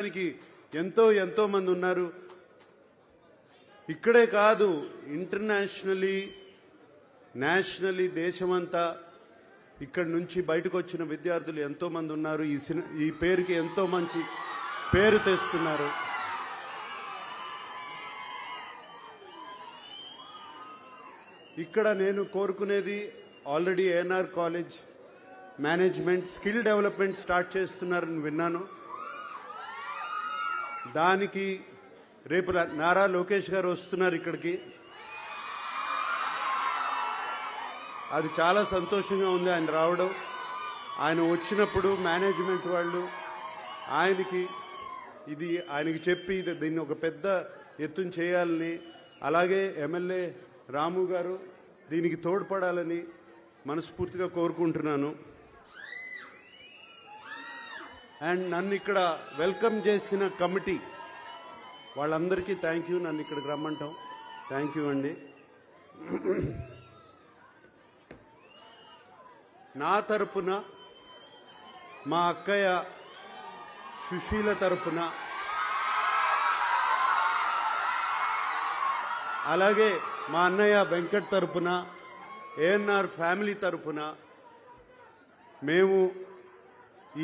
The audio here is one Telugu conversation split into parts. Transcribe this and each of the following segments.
ఎంతో మంది ఉన్నారు. ఇక్కడే కాదు, ఇంటర్నేషనల్లీ నేషనల్లీ దేశమంతా ఇక్కడ నుంచి బయటకు వచ్చిన విద్యార్థులు ఎంతో మంది ఉన్నారు. ఈ పేరుకి ఎంతో మంచి పేరు తెస్తున్నారు. ఇక్కడ నేను కోరుకునేది, already ANR college management skill development start చేస్తున్నారని విన్నాను. దానికి రేపు నారా లోకేష్ గారు వస్తున్నారు ఇక్కడికి. అది చాలా సంతోషంగా ఉంది ఆయన రావడం. ఆయన వచ్చినప్పుడు మేనేజ్మెంట్ వాళ్ళు ఆయనకి చెప్పి దీన్ని ఒక పెద్ద ఎత్తున చేయాలని, అలాగే ఎమ్మెల్యే రాము గారు దీనికి తోడ్పడాలని మనస్ఫూర్తిగా కోరుకుంటున్నాను. అండ్ నన్ను ఇక్కడ వెల్కమ్ చేసిన కమిటీ వాళ్ళందరికీ థ్యాంక్ యూ. నన్ను ఇక్కడికి రమ్మంటాం, థ్యాంక్ యూ అండి. నా తరపున, మా అక్కయ్య సుశీల తరపున, అలాగే మా అన్నయ్య వెంకట్ తరపున, ఏఎన్ఆర్ ఫ్యామిలీ తరపున మేము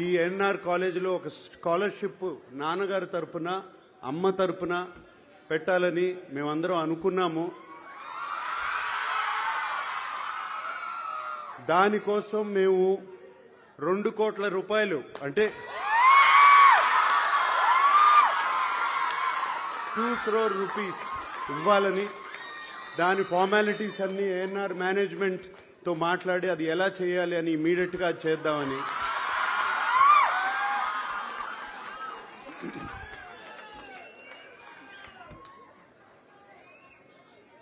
ఈ ఏఎన్ఆర్ కాలేజీలో ఒక స్కాలర్షిప్ నాన్నగారి తరపున, అమ్మ తరపున పెట్టాలని మేమందరం అనుకున్నాము. దానికోసం మేము 2 కోట్ల రూపాయలు, అంటే 2 crore rupees ఇవ్వాలని, దాని ఫార్మాలిటీస్ అన్ని ఏఎన్ఆర్ మేనేజ్మెంట్తో మాట్లాడి అది ఎలా చేయాలి అని ఇమీడియట్గా చేద్దామని.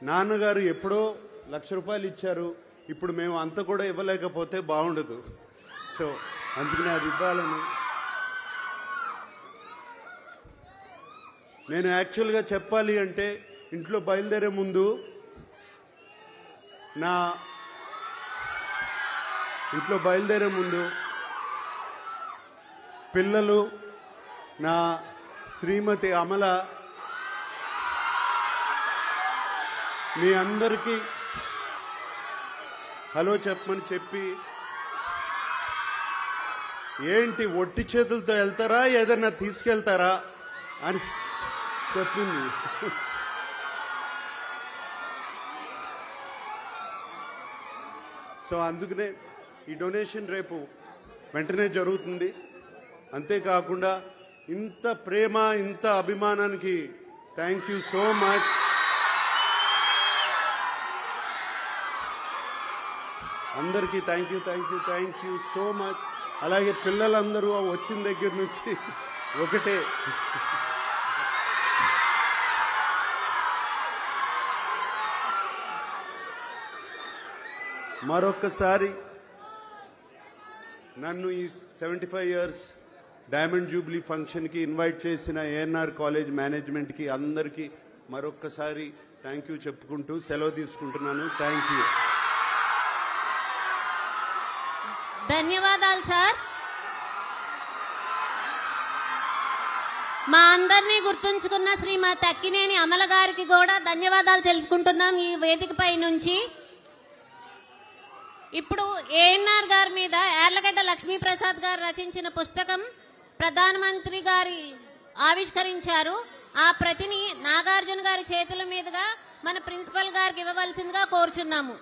నాన్నగారు ఎప్పుడో ₹1,00,000 ఇచ్చారు. ఇప్పుడు మేము అంత కూడా ఇవ్వలేకపోతే బాగుండదు. సో అందుకనే అది ఇవ్వాలని. నేను యాక్చువల్గా చెప్పాలి అంటే ఇంట్లో బయలుదేరే ముందు పిల్లలు, నా శ్రీమతి అమల, మీ అందరికీ హలో చెప్పమని చెప్పి, ఏంటి ఒట్టి చేతులతో వెళ్తారా, ఏదన్నా తీసుకెళ్తారా అని చెప్పింది. సో అందుకనే ఈ డొనేషన్ రేపు వెంటనే జరుగుతుంది. అంతేకాకుండా ఇంత ప్రేమ, ఇంత అభిమానానికి థ్యాంక్ యూ సో మచ్. అందరికీ థ్యాంక్ యూ సో మచ్. అలాగే పిల్లలందరూ వచ్చిన దగ్గర నుంచి ఒకటే, మరొక్కసారి నన్ను ఈ 75 years డైమండ్ జూబ్లీ ఫంక్షన్కి ఇన్వైట్ చేసిన ఏఎన్ఆర్ కాలేజ్ మేనేజ్మెంట్కి అందరికీ మరొక్కసారి థ్యాంక్ యూ చెప్పుకుంటూ సెలవు తీసుకుంటున్నాను. Thank you. ధన్యవాదాలు సార్. మా అందరినీ గుర్తుంచుకున్న శ్రీమతి అక్కినేని అమల గారికి కూడా ధన్యవాదాలు తెలుపుకుంటున్నాం ఈ వేదికపై నుంచి. ఇప్పుడు ఏఎన్ఆర్ గారి మీద యార్లగడ్డ లక్ష్మీప్రసాద్ గారు రచించిన పుస్తకం ప్రధానమంత్రి గారి ఆవిష్కరించారు. ఆ ప్రతిని నాగార్జున గారి చేతుల మీదుగా మన ప్రిన్సిపల్ గారికి ఇవ్వవలసిందిగా కోరుచున్నాము.